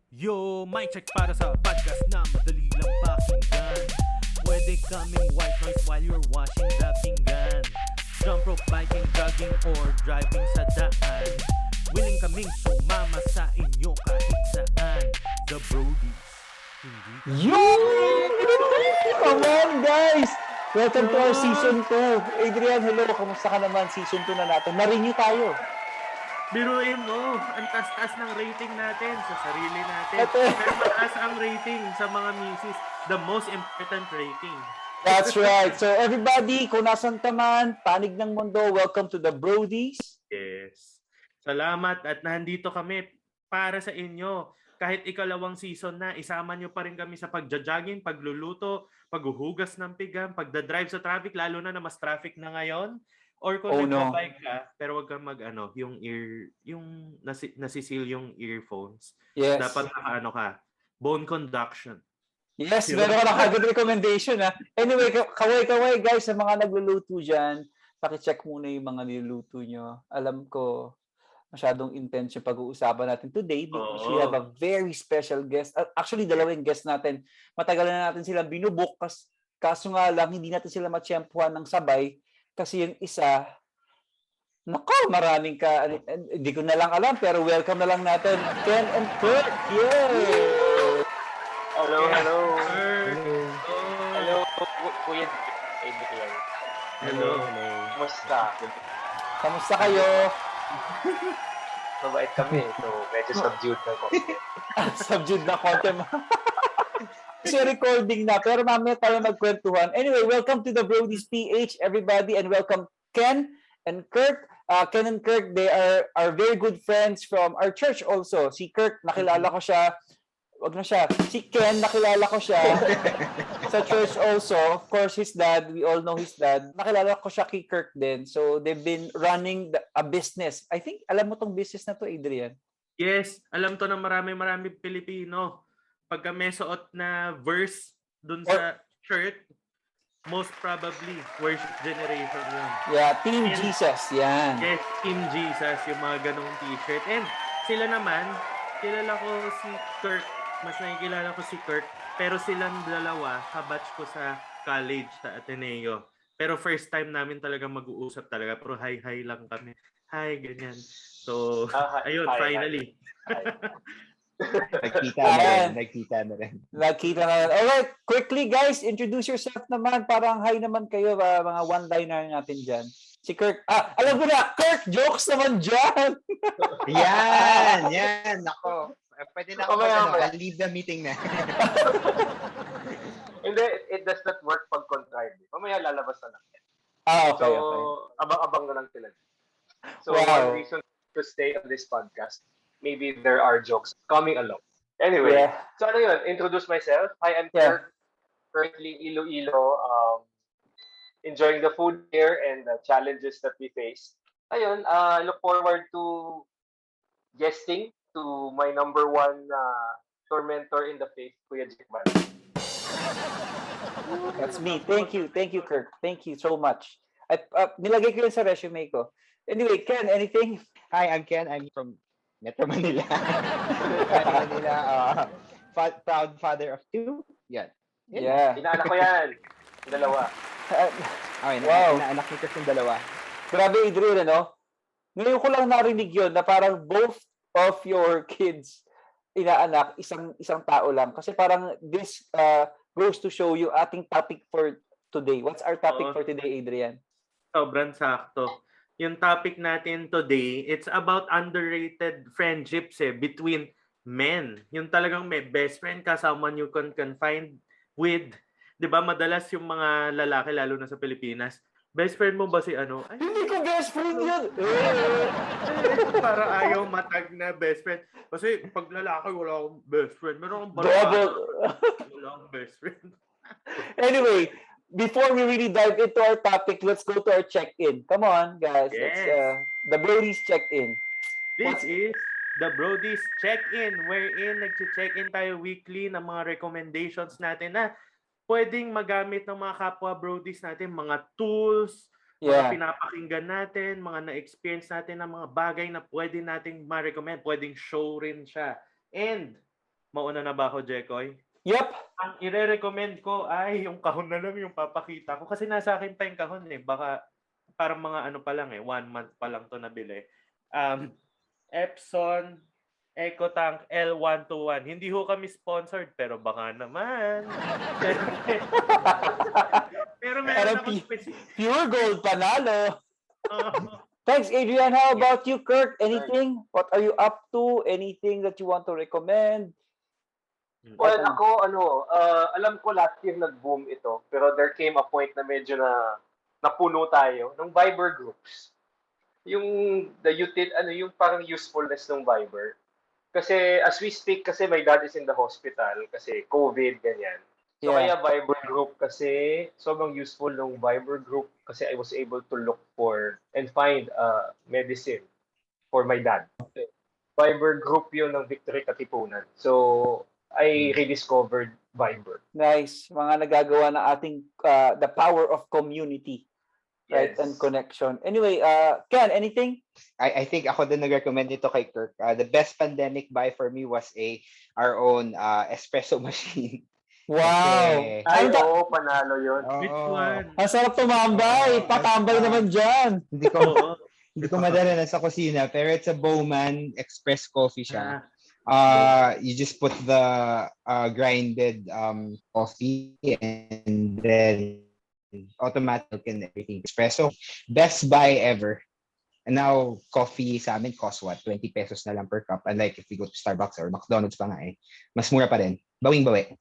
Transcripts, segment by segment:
Yo, mic check para sa podcast na madali lang pakinggan. Pwede kaming white noise while you're washing the pinggan. Jump rope, biking, jogging, or driving sa daan. Willing kaming sumama sa inyo kahit saan. The Brodies. Hindi Yo! Come on, guys! Welcome to our Season 2. Adrian, hello. Kamusta ka naman? Season 2 na natin. Na-renew tayo. Biruin mo, ang taas-taas ng rating natin sa sarili natin. Pero mataas ang rating sa mga misis. The most important rating. That's right. So everybody, kung nasan ka man, panig ng mundo, welcome to the Brodies. Yes. Salamat at nandito kami para sa inyo. Kahit ikalawang season na, isama nyo pa rin kami sa pagja-jogging, pagluluto, paghuhugas ng pigam, pagdadrive sa traffic, lalo na mas traffic na ngayon. Or kung nagpa-bike ka, pero wag kang yung nasisil yung earphones. Yes. Dapat ka, bone conduction. Yes, meron ka na kagad recommendation. Ha? Anyway, kaway-kaway guys, sa mga nagluluto dyan, pakicheck muna yung mga niluluto nyo. Alam ko, masyadong intense yung pag-uusapan natin today because we have a very special guest. Actually, dalawang guest natin. Matagal na natin sila binubuk, kaso nga lang, hindi natin sila matsyempuhan ng sabay. Kasi yung isa, maraming ka, hindi ko na lang alam, pero welcome na lang natin, Ken and Kurt. Yay! Hello, hello. Hello. Kuya Adrian. Hello. Kumusta? Kamusta kayo? Mabait kami. So, medyo subdued na konti. Subdued na konti. Kasi recording na, pero mamaya tayo magkwentuhan. Anyway, welcome to the thebrodies.ph, everybody, and welcome Ken and Kirk. Ken and Kirk, they are very good friends from our church also. Si Kirk, nakilala ko siya. Wag na siya. Si Ken, nakilala ko siya sa church also. Of course, his dad, we all know his dad. Nakilala ko siya kay Kirk din. So, they've been running a business. I think, alam mo tong business na to, Adrian? Yes, alam to ng marami Pilipino. Pagka may suot na verse dun sa shirt, most probably worship generation yun. Yeah, Team Jesus, yan. Yes, Team Jesus, yung mga ganong t-shirt. And sila naman, kilala ko si Kirk. Mas nakikilala ko si Kirk. Pero silang dalawa, kabatch ko sa college, sa Ateneo. Pero first time namin talaga mag-uusap talaga. Pero hi lang kami. Hi, ganyan. So, ayun, finally. Nagkita na rin. Alright, quickly guys, introduce yourself naman. Parang hi naman kayo, mga one-liner natin dyan. Si Kirk. Alam ko na, Kirk, jokes naman dyan. Yan. Nako. Pwede na ako I'll leave the meeting na. Hindi, it does not work pag contrived. Mamaya lalabas na lang. Okay. So, abang-abang na lang sila. So, Wow. one reason to stay on this podcast, maybe there are jokes coming along. Anyway, so ano yun? Introduce myself. Hi, I'm Kirk. Currently Iloilo. Enjoying the food here and the challenges that we face. Ayun, look forward to guesting to my number one tormentor in the faith, Kuya Jackman. That's me. Thank you, Kirk. Thank you so much. At nilagay ko yun sa resume ko. Anyway, Ken, anything? Hi, I'm Ken. I'm from Metro Manila. Proud father of two. Yan. Yeah. Inaanak ko yan. Yung dalawa. Okay, Wow. Inaanak ko yung dalawa. Grabe, Adrian, ano? Ngayon ko lang narinig yun na parang both of your kids inaanak, isang tao lang. Kasi parang this goes to show you ating topic for today. What's our topic for today, Adrian? Sobrang sakto. Yung topic natin today, it's about underrated friendships between men. Yung talagang may best friend ka, someone you can confide with. 'Di ba madalas yung mga lalaki, lalo na sa Pilipinas, best friend mo ba si ano? Ay, Hindi ko best friend yun! para ayaw matag na best friend. Kasi pag lalaki, wala akong best friend. Meron akong Double. wala akong best friend. Anyway, before we really dive into our topic, let's go to our check-in. Come on, guys. Yes. Let's the Brody's check-in. This is the Brodies Check-In, wherein nag-check-in tayo weekly ng mga recommendations natin na pwedeng magamit ng mga kapwa Brodies natin, mga tools, mga pinapakinggan natin, mga na-experience natin ng mga bagay na pwede nating ma-recommend, pwedeng show rin siya. And Mauna na ba ako, Jekoy? Yep. Ang ire-recommend ko ay yung kahon na lang yung papakita ko. Kasi nasa akin pa yung kahon eh. Baka parang mga ano pa lang eh. 1 month pa lang to nabili. Epson EcoTank L121. Hindi ho kami sponsored pero baka naman. Pero meron ako pure gold panalo. Uh, Thanks, Adrian. How about you, Kurt? Anything? What are you up to? Anything that you want to recommend? Well, ako, alam ko last year nag-boom ito, pero there came a point na medyo napuno tayo ng Viber groups. Yung yung parang usefulness ng Viber. Kasi as we speak, kasi my dad is in the hospital kasi COVID, ganyan. So kaya Viber group kasi sobrang useful ng Viber group kasi I was able to look for and find medicine for my dad. Viber group yun ng Victory Katipunan. So I rediscovered Viber. Nice. Mga nagagawa ng ating the power of community. Right? Yes. And connection. Anyway, Ken, anything? I think ako din nag-recommend ito kay Kirk. The best pandemic buy for me was our own espresso machine. Wow! Ay, panalo yun. Which one? Ang sarap tumambay. Patambay naman dyan. Hindi ko madala na sa kusina, pero it's a Bowman Express coffee siya. You just put the grinded coffee and then automatic and everything. Espresso, best buy ever. And now, coffee sa amin costs what? 20 pesos na lang per cup. Unlike if we go to Starbucks or McDonald's pa nga mas mura pa rin. Bawing-bawi.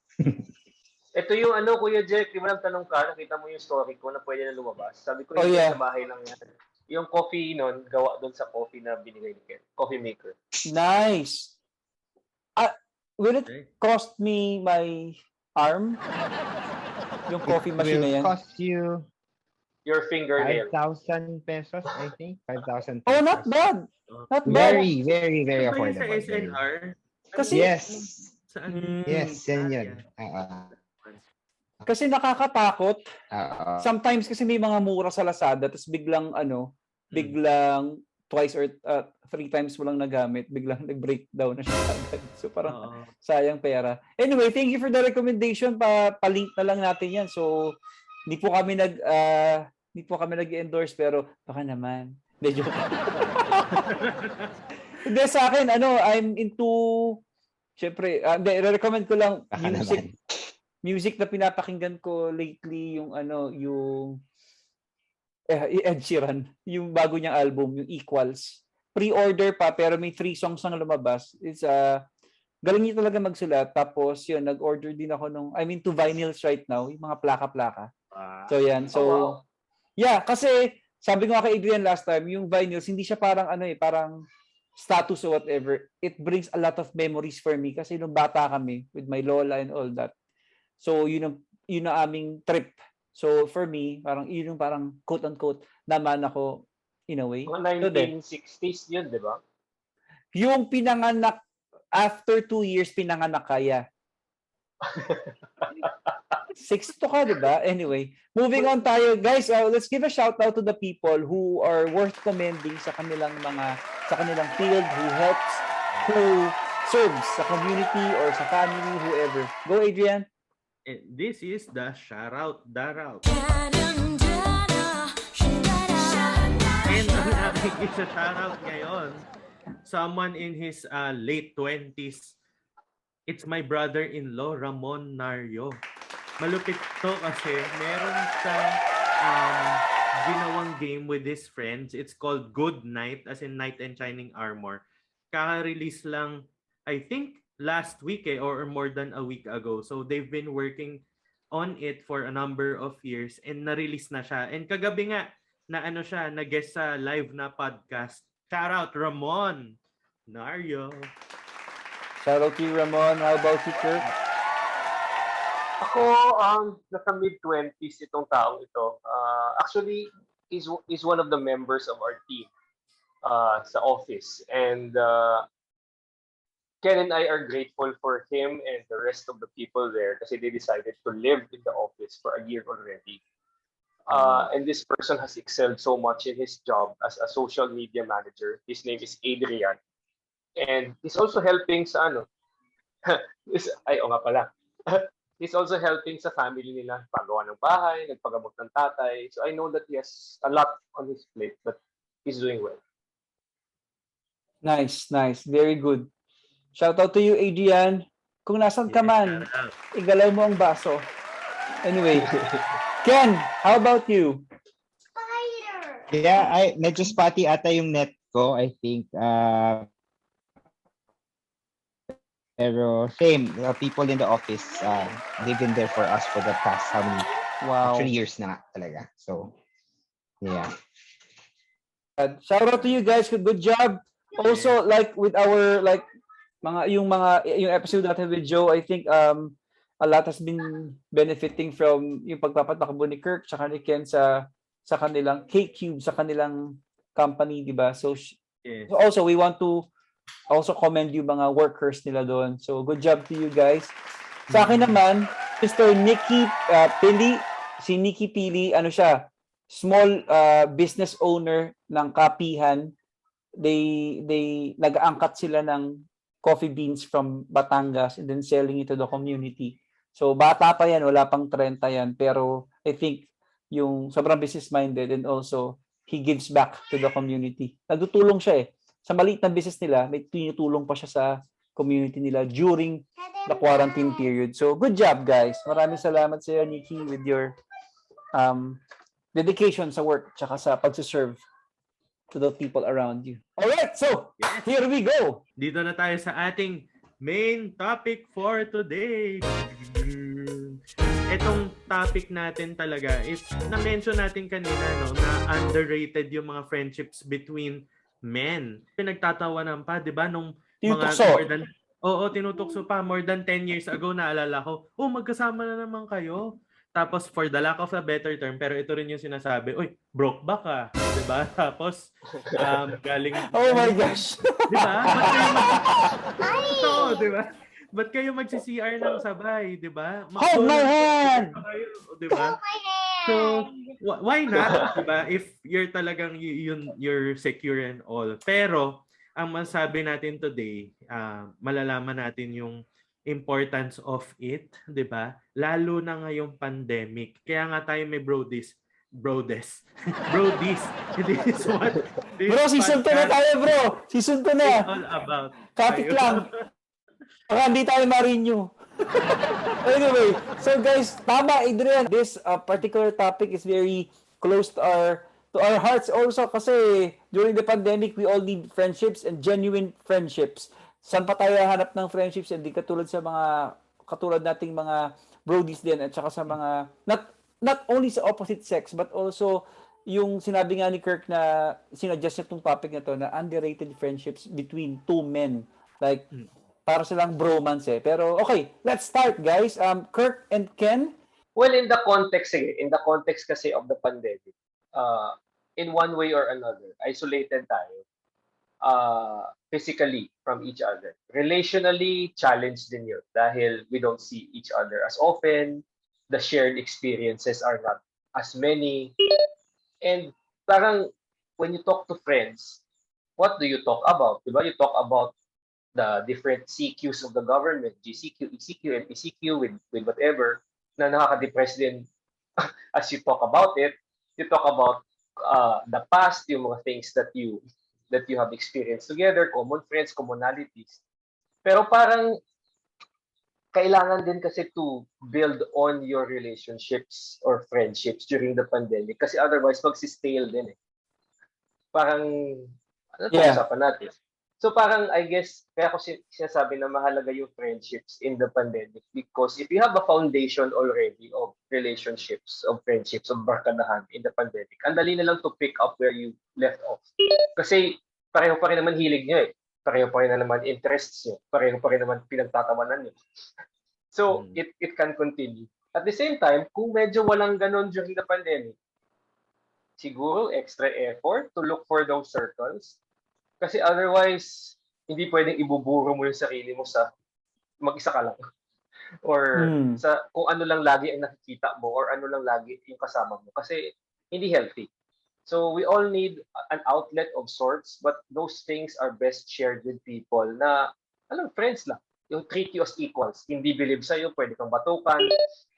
Ito yung Kuya Jack, di ba tanong ka, nakita mo yung story ko na pwede na lumabas. Sabi ko, sa bahay lang yan. Yung coffee nun, gawa doon sa coffee na binigay ni Ken. Coffee maker. Nice. Will it cost me my arm? Yung coffee machine na yan? It will cost you your fingernail. 5,000 pesos, I think. 5,000 pesos. Oh, not bad. Not bad. Very, very, very affordable. Sa SNR? Kasi, yes. Yes, yan. Kasi nakakatakot. Sometimes kasi may mga mura sa Lazada, tapos biglang twice or 3 times mo lang nagamit, biglang nag-breakdown na siya agad. So parang sayang pera. Anyway, thank you for the recommendation. Pa-link na lang natin yan. So hindi po kami nag-endorse pero baka naman. Medyo. Hindi sa akin, I'm into syempre, recommend ko lang music na pinapakinggan ko lately yung Ed Sheeran, yung bago niyang album, yung Equals. Pre-order pa pero may 3 songs na lumabas. It's galing niya talaga magsulat. Tapos yun, nag-order din ako I'm into vinyls right now, yung mga plaka-plaka. So yan. So yeah, kasi sabi ko nga kay Adrian last time, yung vinyls hindi siya parang parang status or whatever. It brings a lot of memories for me kasi nung bata kami with my lola and all that. So yun ang aming trip. So for me, parang yun yung parang quote-unquote naman ako in a way. Mga 1960s yun, di ba? Yung pinanganak, after 2 years pinanganak kaya. 62 ka, di ba? Anyway, moving on tayo. Guys, let's give a shout out to the people who are worth commending sa kanilang field, who helps, who serves sa community or sa family, whoever. Go, Adrian. This is the shoutout darout. And ang aking isa-shoutout ngayon, someone in his late 20s. It's my brother-in-law, Ramon Nario. Malupit to kasi meron siyang ginawang game with his friends. It's called Good Night, as in Knight in Shining Armor. Kaka-release lang, I think, last week or more than a week ago. So they've been working on it for a number of years and na-release na siya. And kagabi nga nag-guest sa live na podcast. Shout out Ramon Nario. Shout out to you, Ramon. How about you, Kurt? Ako, nasa mid-20s itong taong ito. Actually, is one of the members of our team sa office. And Ken and I are grateful for him and the rest of the people there kasi they decided to live in the office for a year already. And this person has excelled so much in his job as a social media manager. His name is Adrian. And he's also helping sa Ay, o nga pala. He's also helping sa family nila, pagawa ng bahay, nagpagamot ng tatay. So I know that he has a lot on his plate, but he's doing well. Nice, nice. Very good. Shout out to you, Adrian. Kung nasan ka man, igalaw mo ang baso. Anyway, Ken, how about you? Yeah, medyo spotty ata yung net ko, I think. Pero same, people in the office, they've been there for us for the past how many actually years na nga talaga. So, yeah. Shout out to you guys. Good job. Also, like with our yung episode natin with Joe, I think a lot has been benefiting from yung pagpapatakbo ni Kirk tsaka ni Ken sa kanilang K-Cube, sa kanilang company, di ba? So also we want to also commend yung mga workers nila doon. So good job to you guys. Sa akin naman, Mr. Nikki Pili, si Nikki Pili, ano siya, small business owner ng kapihan. They nag-aangkat sila ng coffee beans from Batangas and then selling it to the community. So bata pa yan, wala pang 30 yan, pero I think yung sobrang business minded and also he gives back to the community. Nagtutulong siya sa maliit na business nila, may tinutulong pa siya sa community nila during the quarantine period. So good job guys. Maraming salamat sa iyo, Nikki, with your dedication sa work tsaka sa pagsiserve to the people around you. All right, so here we go. Dito na tayo sa ating main topic for today. Itong topic natin talaga is na-mention natin kanina, no, na underrated yung mga friendships between men. Pinagtatawanan pa, 'di ba, nung mga tinutukso pa more than 10 years ago, naalala ko. Magkasama na naman kayo. Tapos for the lack of a better term, pero ito rin yung sinasabi, broke back ka, 'di ba? Tapos galing oh my gosh. 'Di ba? Di ba? Ba't kayo magsi-CR ng sabay, 'di ba? Hold my hand. 'Di ba? So, why not, 'di ba? If you're talagang you're secure and all. Pero ang masabi natin today, malalaman natin yung importance of it, 'di ba? Lalo na ngayong pandemic. Kaya nga tayo may brodies. Brodies. This is what this bro, season 2 na tayo, bro. Season 2 na. All about. Kapit lang. Baka hindi tayo ma-renew. Anyway, so guys, tama, Adrian. This particular topic is very close to our hearts also kasi during the pandemic, we all need friendships and genuine friendships. Saan pa tayo hanap ng friendships? Hindi katulad nating mga brodies din at saka sa mga not only sa opposite sex but also yung sinabi nga ni Kirk na sinuggest niya itong topic na to na underrated friendships between two men. Like para silang bromance Pero okay, let's start guys. Kirk and Ken. Well, in the context kasi of the pandemic, in one way or another, isolated tayo. Physically from each other. Relationally, challenged din yun dahil we don't see each other as often. The shared experiences are not as many. And parang when you talk to friends, what do you talk about? Diba? You talk about the different CQs of the government, GCQ, ECQ, and PCQ with whatever na nakaka-depress din as you talk about it. You talk about the past, yung mga things that you have experienced together, common friends, commonalities. Pero parang kailangan din kasi to build on your relationships or friendships during the pandemic kasi otherwise magsistale din Parang usapan natin. So parang I guess kaya ko sinasabi na mahalaga yung friendships in the pandemic because if you have a foundation already of relationships, of friendships, of barkadahan in the pandemic, ang dali na lang to pick up where you left off. Kasi pareho pa rin naman hilig nyo Pareho pa rin naman interests nyo. Pareho pa rin naman pinagtatawanan nyo. So it can continue. At the same time, kung medyo walang ganon during the pandemic, siguro extra effort to look for those circles. Kasi otherwise, hindi pwedeng ibuburo mo yung sarili mo sa mag-isa ka lang. Or sa kung ano lang lagi ang nakikita mo or ano lang lagi yung kasama mo. Kasi hindi healthy. So we all need an outlet of sorts, but those things are best shared with people na, friends lang. yung treat you as equals. Hindi believe sa'yo, pwede kang batukan,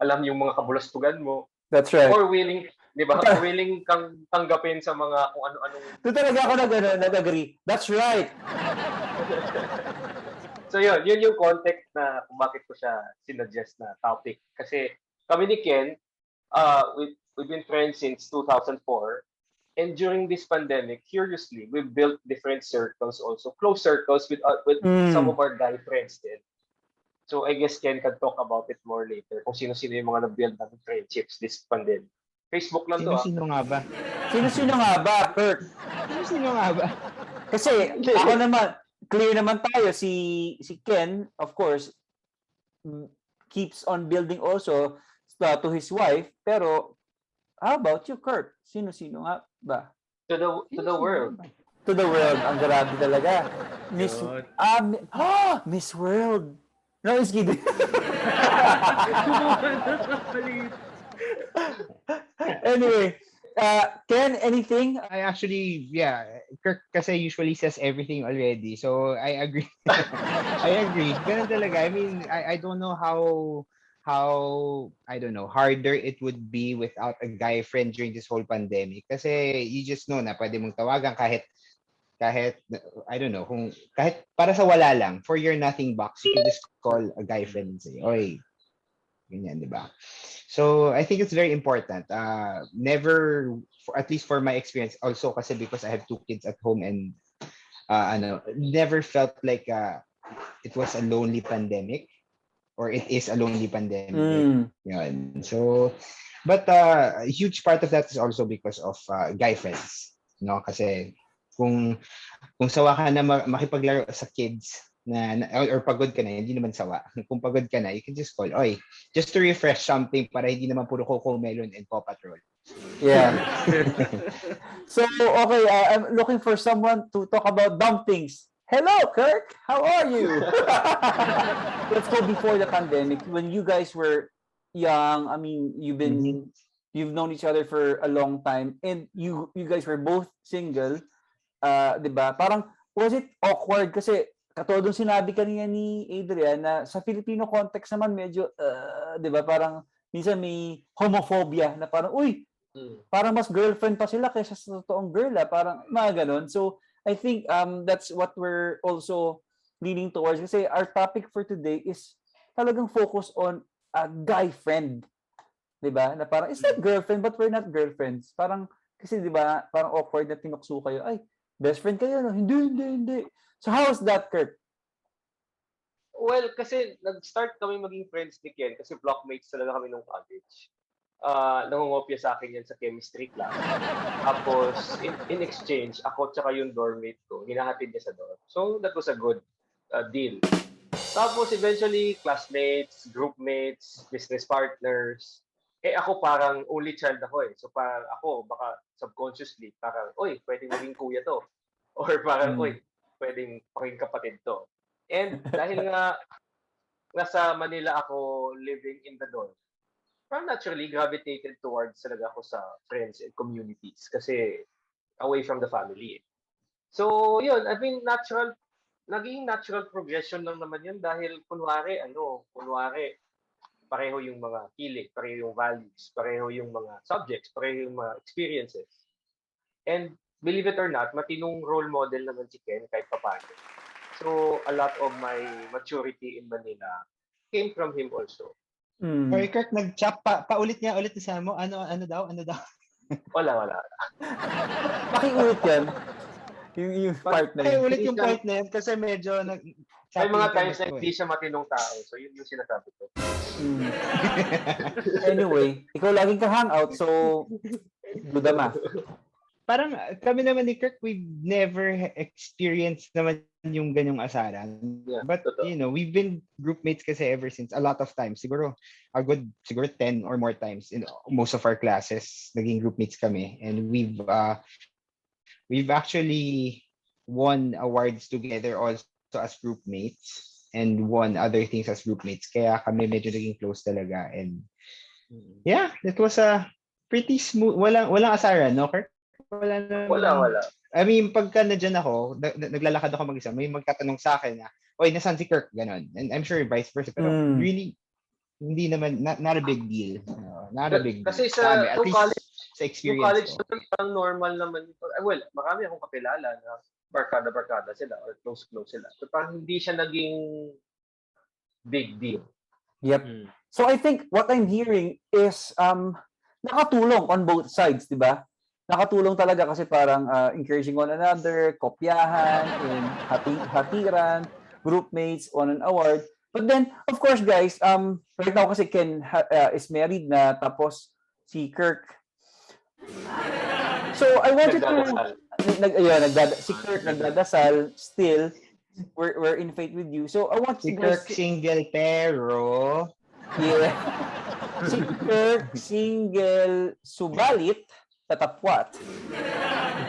alam yung mga kabulastugan mo, That's right. or willing, di ba? Willing kang tanggapin sa mga kung ano-anong... Doon talaga ako nag-agree. That's right. So yun yung context na kung bakit ko siya sinuggest na topic. Kasi kami ni Ken, we've been friends since 2004. And during this pandemic, curiously, we've built different circles also, close circles with some of our guy friends din. So I guess Ken can talk about it more later kung sino-sino yung mga na-build namin friendships this pandemic. Facebook lang to Sino-sino nga ba? Sino-sino nga ba, Kurt? Sino nga ba? Kasi ako naman, clear naman tayo, si Ken, of course, keeps on building also to his wife, pero how about you, Kurt? Sino-sino nga ba? To the world. To the world. Ang grabe talaga. Miss World. No, just kidding. Anyway, Ken, anything? I actually, Kirk kasi usually says everything already. So, I agree. I agree. Ganun talaga. I mean, I don't know how I don't know, harder it would be without a guy friend during this whole pandemic. Kasi you just know na pwede mong tawagan kahit I don't know, kahit para sa wala lang, for your nothing box, you can just call a guy friend and say, oy, ganyan, di ba? So, I think it's very important. Never, at least for my experience, also kasi because I have 2 kids at home and never felt like it was a lonely pandemic or it is a lonely pandemic. Yun. So, but a huge part of that is also because of guy friends. No? Kasi kung sawa ka na makipaglaro sa kids, or pagod ka na, hindi naman sawa. Kung pagod ka na, you can just call, oy, just to refresh something para hindi naman puro Coco Melon and Paw Patrol. Yeah. So, okay, I'm looking for someone to talk about dumb things. Hello, Kirk. How are you? Let's go before the pandemic. When you guys were young, I mean, you've known each other for a long time, and you guys were both single. 'Di ba? Parang was it awkward kasi katulad ng sinabi kanina ni Adrian na sa Filipino context naman medyo 'di ba? Parang minsan may homophobia na parang parang mas girlfriend pa sila kaysa sa totoong girl, parang mga ganun. So I think that's what we're also leaning towards kasi our topic for today is talagang focus on a guy friend. 'Di ba? Na parang it's like girlfriend but we're not girlfriends. Parang kasi 'di ba, parang awkward na tinukso kayo. Ay, best friend kayo, no? Hindi. So how was that, Kurt? Well, kasi nag-start kami maging friends ni Ken kasi blockmates talaga kami nung college. Nangungopia sa akin yan sa chemistry class. Tapos, in exchange, ako tsaka yung dormmate ko, hinahatid niya sa dorm. So, that was a good deal. Tapos, eventually, classmates, groupmates, business partners. Ako parang only child ako eh. So, parang ako, baka subconsciously, parang, pwedeng maging kuya to. Or parang, pwedeng maging kapatid to. And dahil nga, nasa Manila ako living in the dorm, parang naturally gravitated towards talaga ako sa friends and communities kasi away from the family. So, yun, I mean, naging natural progression lang naman yun dahil kunwari, pareho yung mga kilig, pareho yung values, pareho yung mga subjects, pareho yung mga experiences. And believe it or not, matinong role model naman si Ken kahit papaano. So, a lot of my maturity in Manila came from him also. Sorry, Kirk, nag-chat paulit niya ulit sa mo. Ano daw? Wala. Pakiulit yan. Yung part na yun. Pakiulit yung part na yun kasi medyo may mga times na hindi siya matinong tao. So, yun yung sinasabi ko. Anyway, ikaw laging ka-hangout, so do the math. Parang kami naman ni Kirk, we've never experienced naman yung ganyong asaran. Yeah, But, totoo. we've been groupmates kasi ever since. A lot of times. Siguro 10 or more times in most of our classes, naging groupmates kami. And we've actually won awards together also as groupmates and won other things as groupmates. Kaya kami medyo naging close talaga. And yeah, it was a pretty smooth. Walang asaran, no, Kirk? Wala. I mean, pagka na dyan ako, naglalakad ako mag-isa, may magtatanong sa akin na, oy, nasan si Kirk? Ganon. And I'm sure vice versa. Pero really, hindi naman, not a big deal. Not a big deal. Kasi Sa amin, at nung least college, sa yung experience college ko. naman parang normal naman ito. Well, marami akong kakilala na barkada-barkada sila or close-close sila. So parang hindi siya naging big deal. Yep. So I think what I'm hearing is nakatulong on both sides, di ba? Nakatulong talaga kasi parang encouraging one another, kopyahan, and hatiran, group mates, on an award. But then, of course, guys, right now kasi Ken is married na, tapos si Kirk. So I want you to si Kirk nagdadasal still. We're in faith with you. So I want Si you guys. Kirk single pero Yeah. Si Kirk single subalit tatapwat.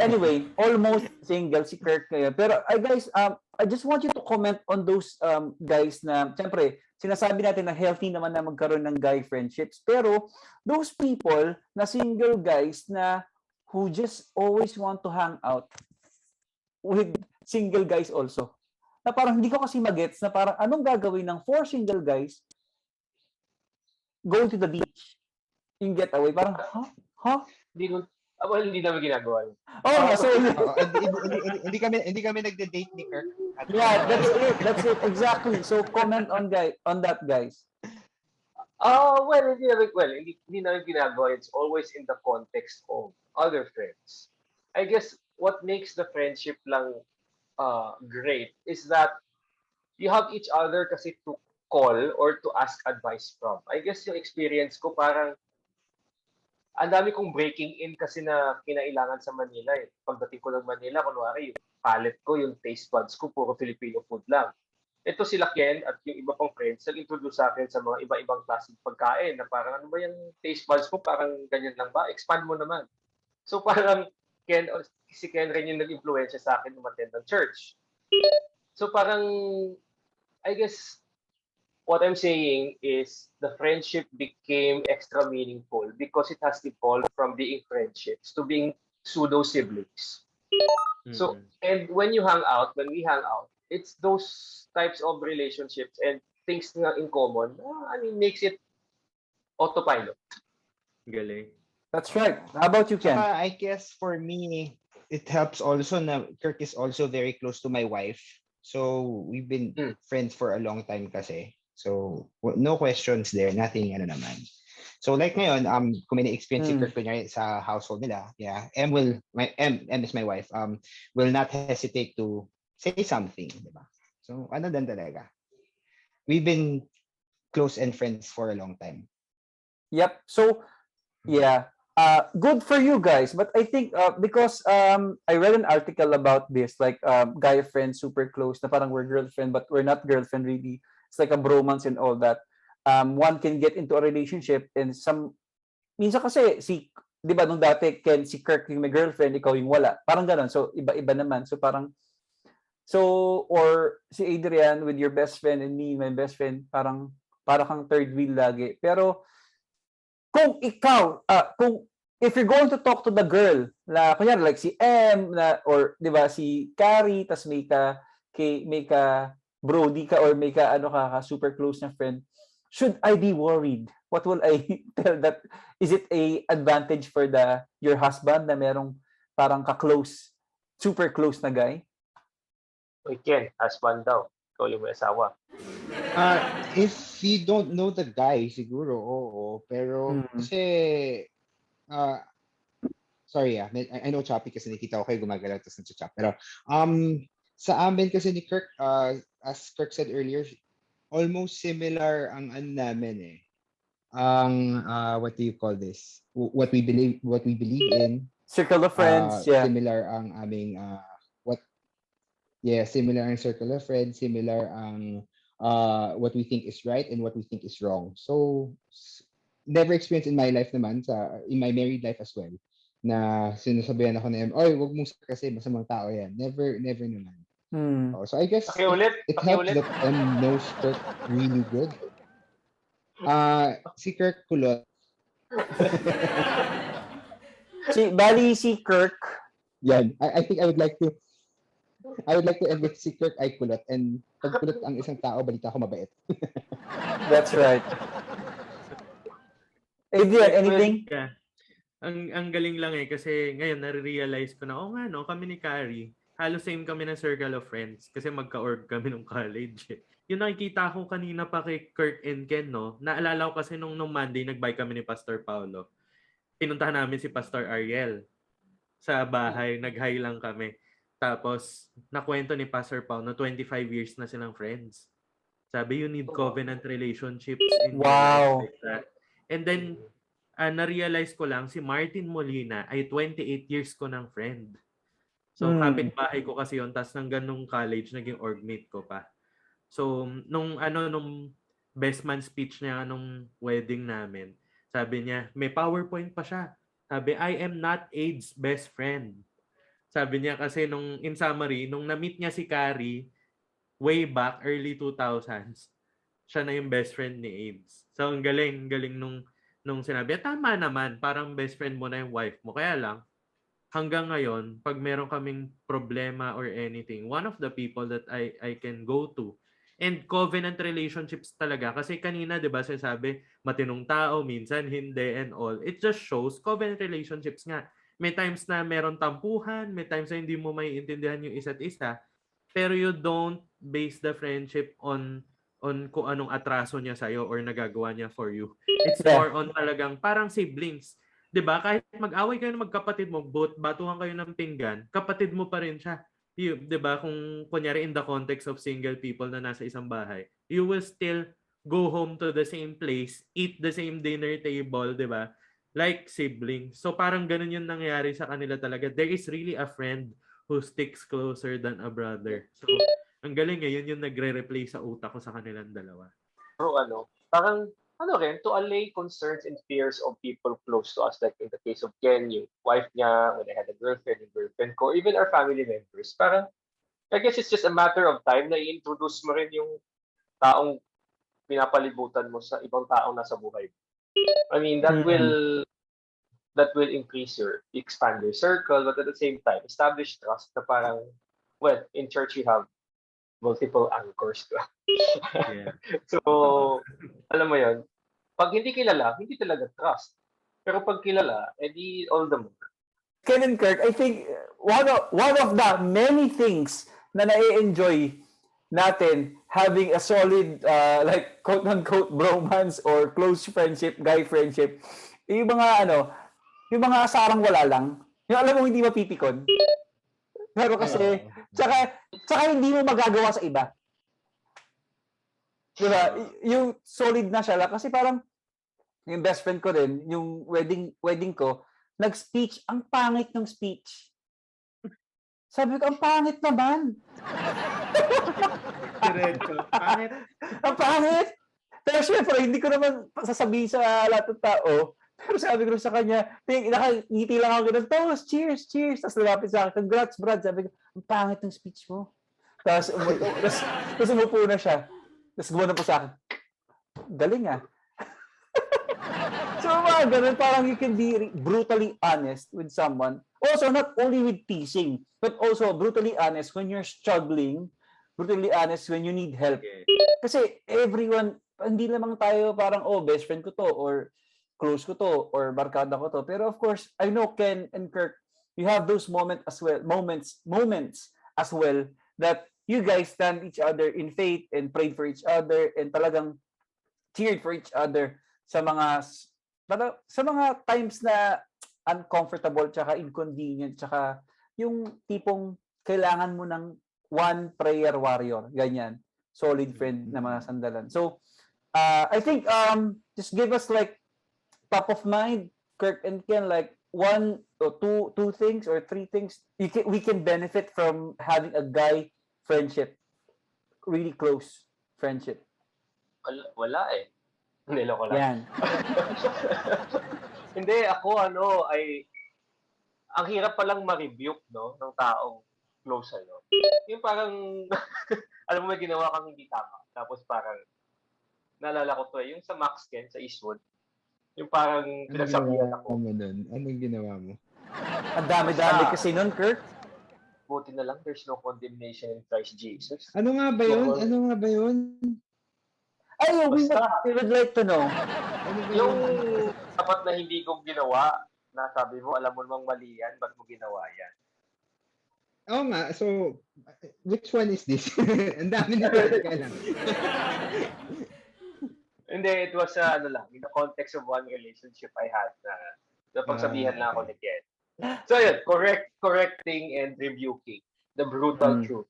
Anyway, almost single si Kirk ngayon. Pero guys, I just want you to comment on those guys na, siyempre, sinasabi natin na healthy naman na magkaroon ng guy friendships. Pero those people na single guys na who just always want to hang out with single guys also. Na parang hindi ko kasi magets na parang anong gagawin ng 4 single guys going to the beach yung getaway. Parang, huh? Hindi naman ginagawa yun. So hindi kami nagde-date ni Kirk. Yeah, that's it exactly. So comment on that, guys. Hindi namin ginagawa. It's always in the context of other friends. I guess what makes the friendship lang great is that you have each other kasi to call or to ask advice from. I guess yung experience ko parang ang dami kong breaking in kasi na kinailangan sa Manila eh. Pagdating ko ng Manila, kunwari yung palate ko, yung taste buds ko, puro Filipino food lang. Ito sila Ken at yung iba pang friends, nag-introduce sa akin sa mga iba-ibang klaseng pagkain na parang ano ba yung taste buds mo, parang ganyan lang ba? Expand mo naman. So parang si Ken rin yung nag-influensya sa akin umattend ng church. So parang, I guess, what I'm saying is the friendship became extra meaningful because it has evolved from being friendships to being pseudo-siblings. So, and when we hang out, it's those types of relationships and things na in common, makes it autopilot. Galing. That's right. How about you, Ken? I guess for me, it helps also na Kirk is also very close to my wife. So, we've been friends for a long time kasi. So, no questions there. Nothing, naman. So, like ngayon, kung may na-experience si Kirk sa household nila, yeah, M is my wife, will not hesitate to say something, diba? So, din talaga. We've been close and friends for a long time. Yep. So, yeah. Good for you guys. But I think because I read an article about this, like guy friends super close, na parang we're girlfriend, but we're not girlfriend really. It's like a bromance and all that. One can get into a relationship and minsan kasi di ba nung dati, Ken, si Kirk yung may girlfriend, ikaw yung wala. Parang ganon. So, iba-iba naman. So, or si Adrian with your best friend and me, my best friend, parang kang third wheel lagi. Pero, kung ikaw, if you're going to talk to the girl, kunyari like si M, or di ba si Carrie, tas may ka Brody ka or may ka super close na friend, should I be worried? What will I tell that? Is it a advantage for your husband na merong parang ka-close, super close na guy? Ken, husband daw. Ikaw yung may asawa. If you don't know the guy, siguro, oo. Pero, kasi, sorry I know choppy kasi nakita ko kayo gumagalaw tapos nag-chop. Pero, sa amin kasi ni Kirk, as Kirk said earlier, almost similar ang namin eh. What do you call this? What we believe in. Circle of friends, yeah. Similar ang aming similar ang circle of friends, similar ang what we think is right and what we think is wrong. So never experienced in my life naman in my married life as well na sinasabihan ako na wag mong kasi masamang tao yan. Never naman. So I guess it helps that M knows Kirk really good. Si Kirk kulot. si Kirk. Yan. I think I would like to I would like to admit si Kirk ay kulot. And pag kulot ang isang tao, balita ko mabait. That's right. Adrian, anything? Yeah. Ang galing lang kasi ngayon nare-realize ko na nga no, kami ni Carrie, halos same kami ng circle of friends kasi magka-org kami nung college. Yung nakikita ko kanina pa kay Kurt and Ken, no? Naalala ko kasi nung Monday nag-bike kami ni Pastor Paulo. Pinuntahan namin si Pastor Ariel sa bahay, nag-hi lang kami. Tapos nakwento ni Pastor Paulo na 25 years na silang friends. Sabi, you need covenant relationships in your life like that. And then na-realize ko lang si Martin Molina ay 28 years ko ng friend. So kapitbahay ko kasi yon, tas nang ganung college naging orgmate ko pa. So nung best man speech niya nung wedding namin, sabi niya, may PowerPoint pa siya. Sabi, I am not AIDS best friend. Sabi niya kasi nung in summary, nung na-meet niya si Carrie way back early 2000s, siya na yung best friend ni AIDS. So ang galing nung sinabi, tama naman, parang best friend mo na yung wife mo. Kaya lang, hanggang ngayon, pag meron kaming problema or anything, one of the people that I can go to, and covenant relationships talaga, kasi kanina, di ba, sinasabi, matinong tao, minsan hindi, and all. It just shows, covenant relationships nga. May times na meron tampuhan, may times na hindi mo maiintindihan yung isa't isa, pero you don't base the friendship on kung anong atraso niya sa'yo or nagagawa niya for you. It's more on talagang parang siblings. 'Di ba? Kahit mag-away kayo ng magkapatid mo, batuhan kayo ng pinggan, kapatid mo pa rin siya. 'Di ba? Kung kunyari in the context of single people na nasa isang bahay, you will still go home to the same place, eat the same dinner table, 'di ba? Like siblings. So parang ganun yung nangyayari sa kanila talaga. There is really a friend who sticks closer than a brother. So ang galing yun yung nagre-replay sa utak ko sa kanilang dalawa. Pero parang rin, to allay concerns and fears of people close to us, like in the case of Ken, yung wife niya, when I had a girlfriend, yung girlfriend ko, even our family members, parang, I guess it's just a matter of time na i-introduce mo rin yung taong pinapalibutan mo sa ibang taong nasa buhay mo. I mean, that will increase expand your circle, but at the same time, establish trust na parang, well, in church you have multiple anchors. Yeah. So, alam mo yon, pag hindi kilala, hindi talaga trust. Pero pag kilala, edi all the more. Ken and Kirk, I think one of the many things na na-enjoy natin having a solid like quote-unquote bromance or close friendship, guy friendship, yung mga asarang wala lang. Yung alam mo hindi mapipikon. Pero kasi, tsaka hindi mo magagawa sa iba. Diba? Yung solid na siya lang. Kasi parang, yung best friend ko rin, yung wedding ko, nag-speech, ang pangit ng speech. Sabi ko, ang pangit naman. Diretso. Pangit. Ang pangit. Pero syempre, hindi ko naman sasabihin sa lahat ng tao. Pero sabi ko sa kanya, nakangiti lang ako ganun, toast, cheers, cheers. Tapos lumapit sa akin, congrats, Brad. Sabi ko, ang pangit ng speech mo. Tapos umupo na siya. Tapos gumana po sa akin, galing ah. So mga ganun, parang you can be brutally honest with someone. Also, not only with teasing, but also brutally honest when you're struggling, brutally honest when you need help. Kasi everyone, hindi lamang tayo parang, best friend ko to, or close ko to, or barkada ko to. Pero of course, I know Ken and Kirk, you have those moments as well that you guys stand each other in faith and prayed for each other and talagang cheered for each other sa mga times na uncomfortable tsaka inconvenient tsaka yung tipong kailangan mo ng one prayer warrior, ganyan, solid friend na mga sandalan. So I think just give us like top of mind, Kirk and Ken, like one or two things or three things we can benefit from having a guy friendship, really close friendship. Wala eh. Niloko lang. Yan. Hindi, ako ang hirap palang ma-rebuke, no, ng taong close sa'yo. Yung parang, alam mo may ginawa kang hindi tama. Tapos parang, naalala ko to yung sa Max Ken, sa Eastwood. Yung parang pinagsabihan ako. Anong ginawa mo? Ang dami-dami kasi nun, Kirk. buti na lang there's no condemnation in Christ Jesus. Ano nga ba yun? So, Ano nga ba yun? Ay, basta, we would like to know. Ano ba yung yun? dapat na hindi ko ginawa, na sabi mo, alam mo namang mali yan, ba't mo ginawa yan? Oo nga, so, which one is this? Ang dami nito, teka lang. Hindi, it was, ano lang, in the context of one relationship I had na napagsabihan lang ako Okay. ni Ken. So, yun, correcting and rebuking. The brutal truth.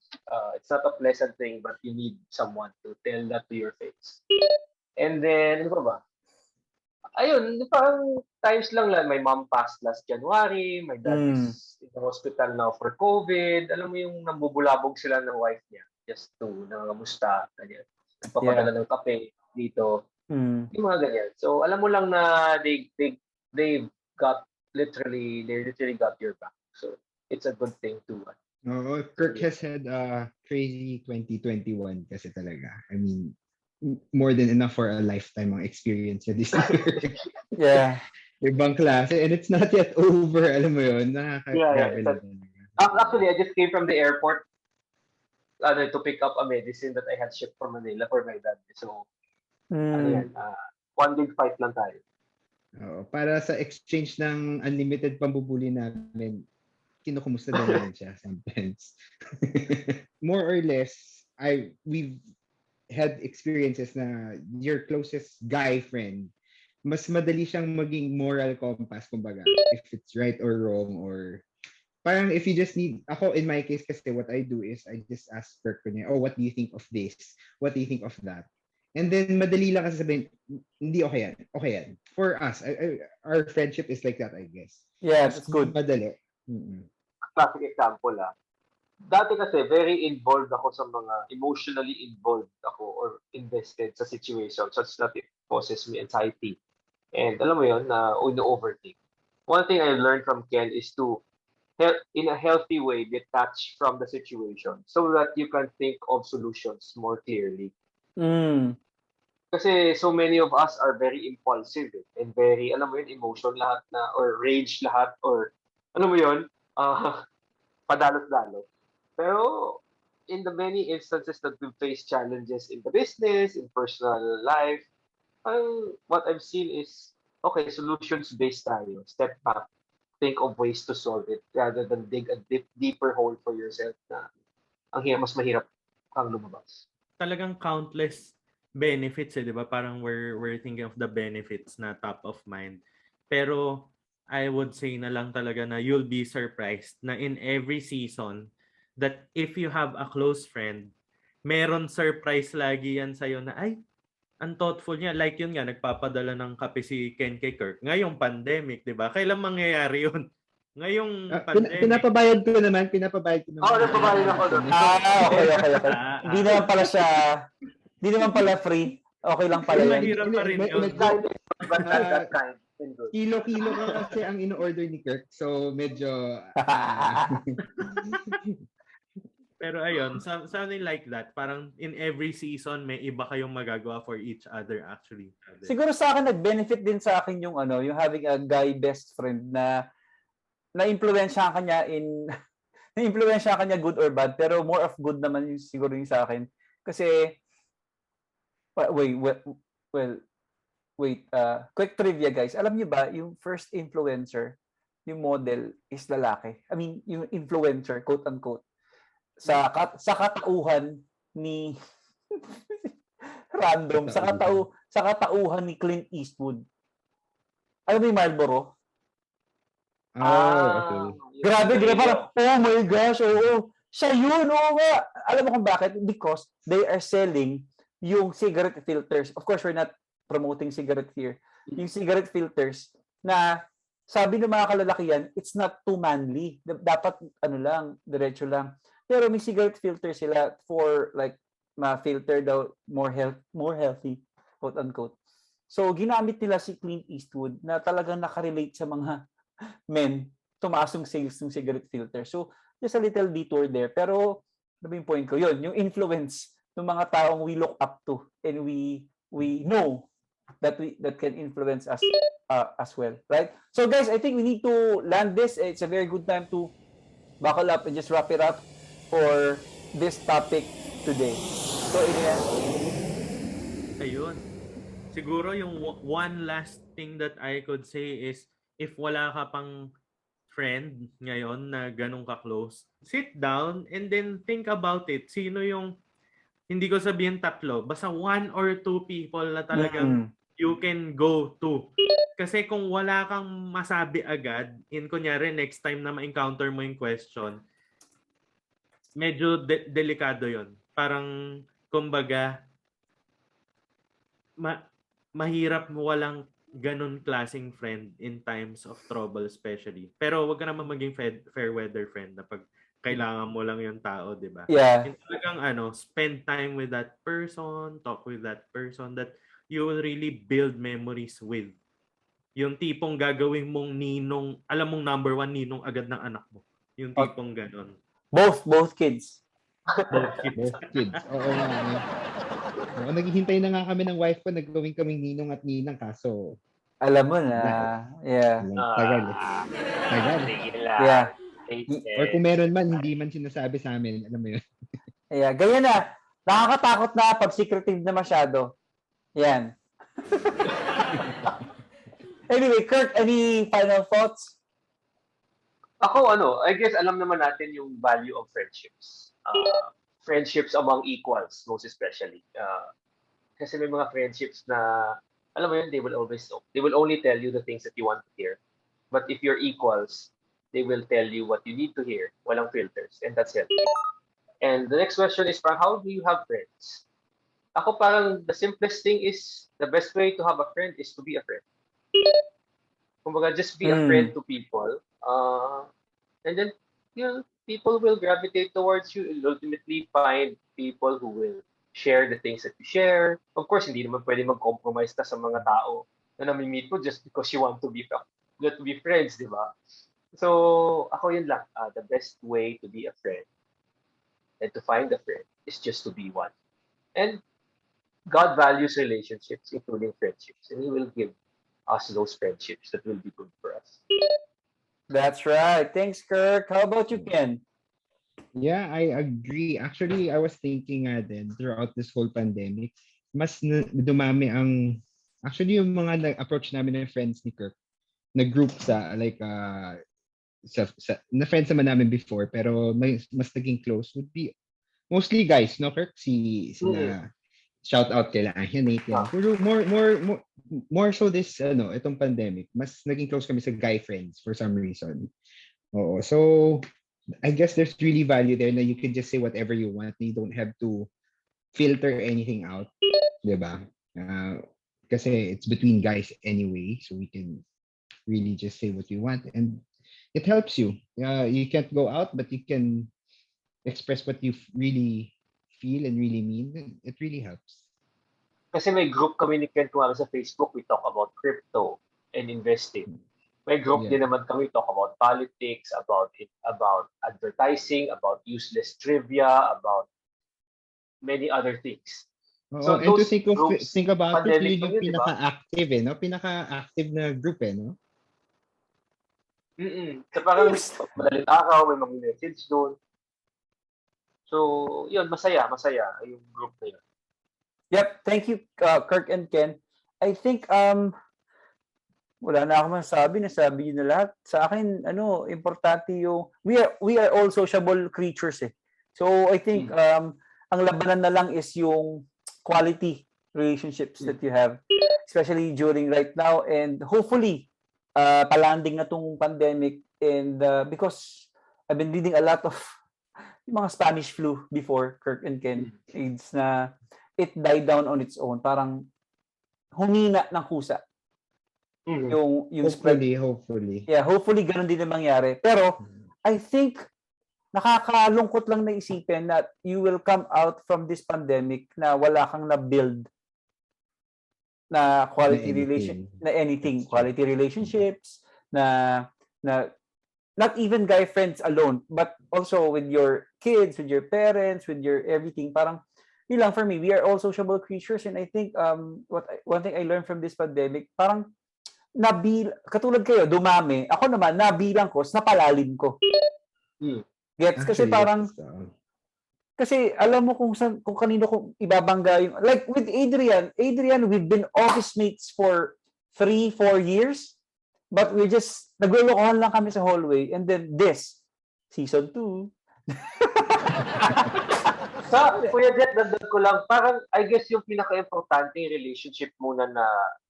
It's not a pleasant thing, but you need someone to tell that to your face. And then, ano pa ba? Ayun, parang times lang. My mom passed last January. My dad is in the hospital now for COVID. Alam mo yung nambubulabog sila ng wife niya just to nangamusta. Ganyan. Nagpapadala ng kape dito. Yung mga ganyan. So, alam mo lang na they literally got your back. So, it's a good thing too. Oo, Kirk has had a crazy 2021 kasi talaga. I mean, more than enough for a lifetime ang experience niya this year. Yeah. Ibang klase. And it's not yet over. Alam mo yun? Nakaka-grabe lang talaga. Actually, I just came from the airport to pick up a medicine that I had shipped from Manila for my dad. So, ano yan, one big fight lang tayo. Oo, para sa exchange ng unlimited pambubuli namin, kinukumusta din namin siya sometimes. More or less, we've had experiences na your closest guy friend, mas madali siyang maging moral compass, kumbaga, if it's right or wrong, or parang if you just need, ako in my case kasi what I do is I just ask Kirk ko niya, oh, what do you think of this? What do you think of that? And then madali lang kasi sabihin, hindi okay yan. Okay yan. For us, our friendship is like that, I guess. Yeah, that's good. Madali. Classic example Dati kasi very involved ako sa mga emotionally involved ako or invested sa situation such that it causes me anxiety. And alam mo yun, na overthink. One thing I learned from Ken is to in a healthy way detach from the situation so that you can think of solutions more clearly. Kasi so many of us are very impulsive and very, alam mo yun, emotion lahat na, or rage lahat, or, alam mo yun, padalos-dalos. Pero, in the many instances that we face challenges in the business, in personal life, what I've seen is, okay, solutions-based tayo. Step back. Think of ways to solve it rather than dig a deeper hole for yourself na mas mahirap kang lumabas. Talagang countless benefits, di ba? Parang we're thinking of the benefits na top of mind. Pero I would say na lang talaga na you'll be surprised na in every season that if you have a close friend, meron surprise lagi yan sa'yo na, ay, ang thoughtful niya. Like yun nga, nagpapadala ng kape si Ken kay Kirk. Ngayong pandemic, di ba? Kailan mangyayari yun? Ngayong pandemic. Pinapabayad ko naman. Napabayad ako doon. Okay. Hindi naman pala siya, hindi naman pala free. Okay lang pala yan. Mahirap pa rin yun. But not that kind. Kilo kasi ang in-order ni Kirk. So, medyo... Pero ayun, something like that. Parang in every season, may iba kayong magagawa for each other actually. Siguro sa akin, nag-benefit din sa akin yung yung having a guy best friend na na-influensya kanya na-influensya kanya good or bad, pero more of good naman yung siguro yung sa akin. Kasi, wait, quick trivia guys. Alam niyo ba, yung first influencer, yung model is lalaki. I mean, yung influencer, quote unquote, sa katauhan ni random, sa katauhan ni Clint Eastwood. Alam mo yung Marlboro? Okay. Grabe, parang, oh my gosh, oo. Siya yun, oo nga. Alam mo kung bakit? Because they are selling yung cigarette filters. Of course, we're not promoting cigarette here. Yung cigarette filters na sabi ng mga kalalakihan, it's not too manly. Dapat, diretso lang. Pero may cigarette filter sila for like ma-filter daw more healthy, quote unquote. So ginamit nila si Clint Eastwood na talagang nakarelate sa mga men, tumaas yung sales ng cigarette filter. So just a little detour there. Pero ano yung point ko? Yun, yung influence ng mga taong we look up to and we know that can influence us as well, right? So guys, I think we need to land this. It's a very good time to buckle up and just wrap it up for this topic today. So, Ayun. Siguro yung one last thing that I could say is if wala ka pang friend ngayon na ganun ka-close, sit down and then think about it. Sino yung, hindi ko sabihin tatlo, basta one or two people na talagang you can go to. Kasi kung wala kang masabi agad, kunyari next time na ma-encounter mo yung question, medyo delikado yon. Parang, kumbaga, mahirap mo walang ganun klaseng friend in times of trouble especially. Pero wag ka naman maging fair weather friend na pag kailangan mo lang yung tao, di ba? Yeah. Yung talagang spend time with that person, talk with that person that you will really build memories with. Yung tipong gagawin mong ninong, alam mong number one ninong agad ng anak mo. Yung tipong ganon. Both kids. Both kids. Oo nga. Oo, naghihintay na nga kami ng wife ko, nagawin kaming ninong at ninang kaso. Alam mo na. Yeah. Tagal eh. Tagal. Yeah. Or kung meron man, hindi man sinasabi sa amin. Alam mo yun. Yeah. Ganyan na. Nakakatakot na pag secretive na masyado. Yan. Anyway, Kurt, any final thoughts? Ako, I guess alam naman natin yung value of friendships. Friendships among equals, most especially. Kasi may mga friendships na, alam mo yun, they will only tell you the things that you want to hear. But if you're equals, they will tell you what you need to hear. Walang filters. And that's healthy. And the next question is, how do you have friends? Ako parang the simplest thing is, the best way to have a friend is to be a friend. Kumbaga, just be a friend to people. And then, people will gravitate towards you. You'll ultimately find people who will share the things that you share. Of course, hindi naman pwede mag-compromise ka sa mga tao na nami-meet mo just because you want to be friends, di ba? So, ako yun lang. The best way to be a friend and to find a friend is just to be one. And God values relationships, including friendships. And He will give us those friendships that will be good for us. That's right. Thanks, Kirk. How about you, Ken? Yeah, I agree. Actually, I was thinking din throughout this whole pandemic, mas dumami ang, actually yung mga nag-approach namin ng friends ni Kirk, na group sa, like, na friends naman namin before, pero mas naging close would be mostly guys, no, Kirk? Sina, shout out kay Ahia, Nate, yan. Pero more so this, itong pandemic, mas naging close kami sa guy friends for some reason. Oo. So, I guess there's really value there na you can just say whatever you want. You don't have to filter anything out. Diba? Kasi it's between guys anyway, so we can really just say what you want. And it helps you. You can't go out, but you can express what you really feel and really mean. It really helps. Kasi may group kami ni Ken kung sa Facebook, we talk about crypto and investing. May group din naman kami, talk about politics, about advertising, about useless trivia, about many other things. So and to think about it, yun yung pinaka-active no? Pinaka-active na group no? So parang madaling araw, may mga message doon. So, yun, masaya yung group na yun. Yep, thank you, Kirk and Ken. I think, wala na ako masabi, nasabi niyo na lahat. Sa akin, importante yung, we are all sociable creatures eh. So, I think, ang labanan na lang is yung quality relationships that you have, especially during right now, and hopefully, palanding na tong pandemic, and because I've been reading a lot of yung mga Spanish flu before, Kirk and Ken, AIDS na it died down on its own. Parang humina ng kusa. Yung hopefully. Yeah, hopefully ganun din ang mangyari. Pero I think nakakalungkot lang na isipin that you will come out from this pandemic na wala kang na-build na quality quality relationships, na not even guy friends alone, but also with your kids, with your parents, with your everything. Parang yun lang for me, we are all sociable creatures, and I think one thing I learned from this pandemic, parang katulad kayo, dumami. Ako naman, nabilang ko, napalalim ko. Gets? Kasi Actually, parang, that's, kasi alam mo kung kanino kung ibabangga yung, like with Adrian, we've been office mates for 3-4 years, but we just, naglulukohan lang kami sa hallway, and then this, season 2. Sa Kuya Jet, dagdag ko lang, parang I guess yung pinaka-importante yung relationship muna na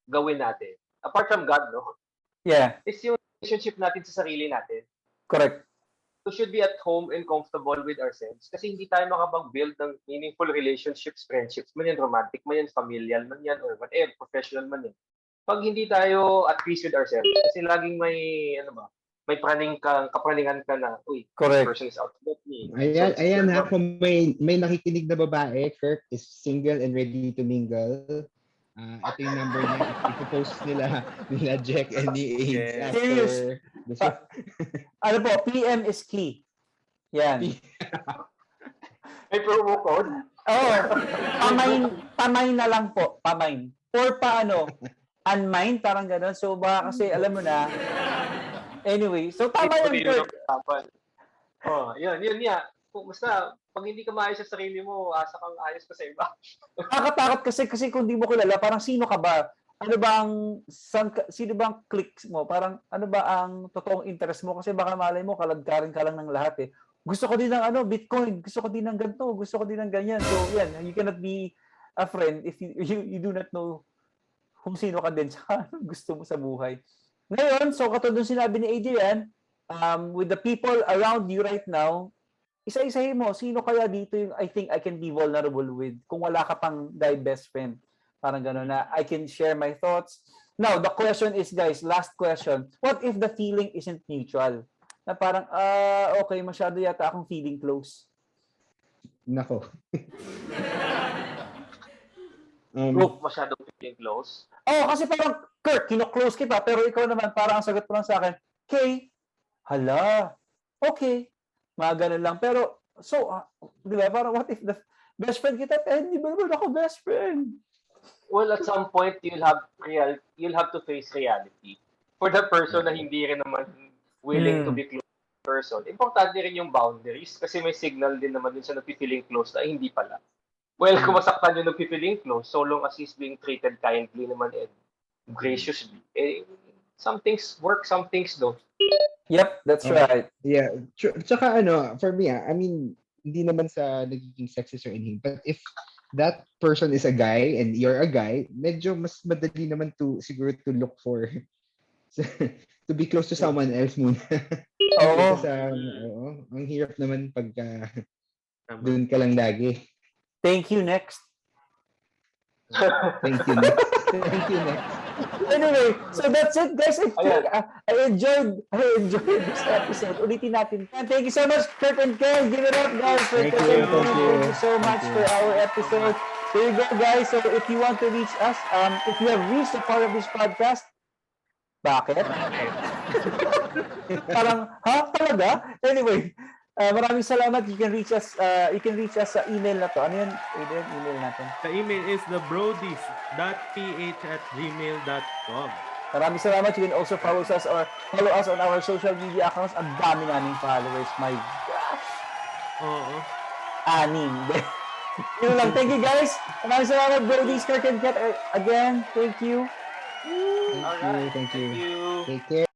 gawin natin, apart from God, no? Yeah, Is yung relationship natin sa sarili natin. correct. We should be at home and comfortable with ourselves kasi hindi tayo makapag-build ng meaningful relationships, friendships, man yan romantic, man yan familial, man yan, or whatever, professional man yan. Pag hindi tayo at peace with ourselves, kasi laging may kapraningan ka na, uy, this Correct. person is out to get me. ayan ha, kung may nakikinig na babae, Kirk is single and ready to mingle. Ito yung number niya. Ipopost nila Jack and ni AIDS Yes. after Serious. the show. Ano po, PM is key. Yan. May promo code. Oh, pamain na lang po, pamain. Or paano? Unmind, parang gano'n. So baka kasi alam mo na. Anyway, so tama yan, Kurt. Yun. Basta, pag hindi ka maayos sa sarili mo, asa kang ayos ka sa iba. Nakakatakot kasi kung di mo kilala, parang sino ka ba? Ano ba sino ba ang clicks mo? Parang ano ba ang totoong interest mo? Kasi baka malay mo, kaladkarin ka lang ng lahat eh. Gusto ko din ng Bitcoin, gusto ko din ng ganito, gusto ko din ng ganyan. So yan, you cannot be a friend if you do not know kung sino ka din sa gusto mo sa buhay. Ngayon, so katulad ng sinabi ni Adrian, with the people around you right now, isa-isahin mo, sino kaya dito yung I think I can be vulnerable with kung wala ka pang guy best friend. Parang gano'n na I can share my thoughts. Now, the question is, guys, last question. What if the feeling isn't mutual? Na parang, okay, masyado yata akong feeling close. Nako. Masyadong feeling close. Kasi parang, Kurt, kino-close kita, pero ikaw naman, parang ang sagot mo lang sa akin, Kay, hala, okay. Mga ganun lang. Pero, so, di ba, parang what if the best friend kita, hindi ba naman ako best friend? Well, at some point, you'll have to face reality. For the person na hindi rin naman willing to be close to the person, importante rin yung boundaries kasi may signal din naman din sa nagpipiling close na hindi pala. Well, kung masaktan yung nagpipiling close, so long as he's being treated kindly naman and graciously, some things work, some things don't. Yep, that's right. Yeah. Tsaka for me, I mean, hindi naman sa nagiging sexist or anything, but if that person is a guy and you're a guy, medyo mas madali naman siguro to look for to be close to someone else muna. Oo. Ang hirap naman pagka doon ka lang lagi. Thank you, next. Thank you, next. Thank you, next. Anyway, so that's it, guys. I enjoyed this episode. Ulitin natin. And thank you so much, Kurt and Ken. Give it up, guys. Thank you so much for our episode. There you go, guys. So if you want to reach us, if you have reached a part of this podcast, bakit? Parang, talaga? Anyway, maraming salamat. You can reach us sa email na to. Ano yun? Email natin. The email is thebrodies.ph@gmail.com. Maraming salamat. You can also follow us on our social media accounts. Ang dami naming followers. My gosh. Oo. 6. Yun lang. Thank you, guys. Maraming salamat, Brodies, Kirk and Kat. Again, thank you. Thank you. Thank you. Take care.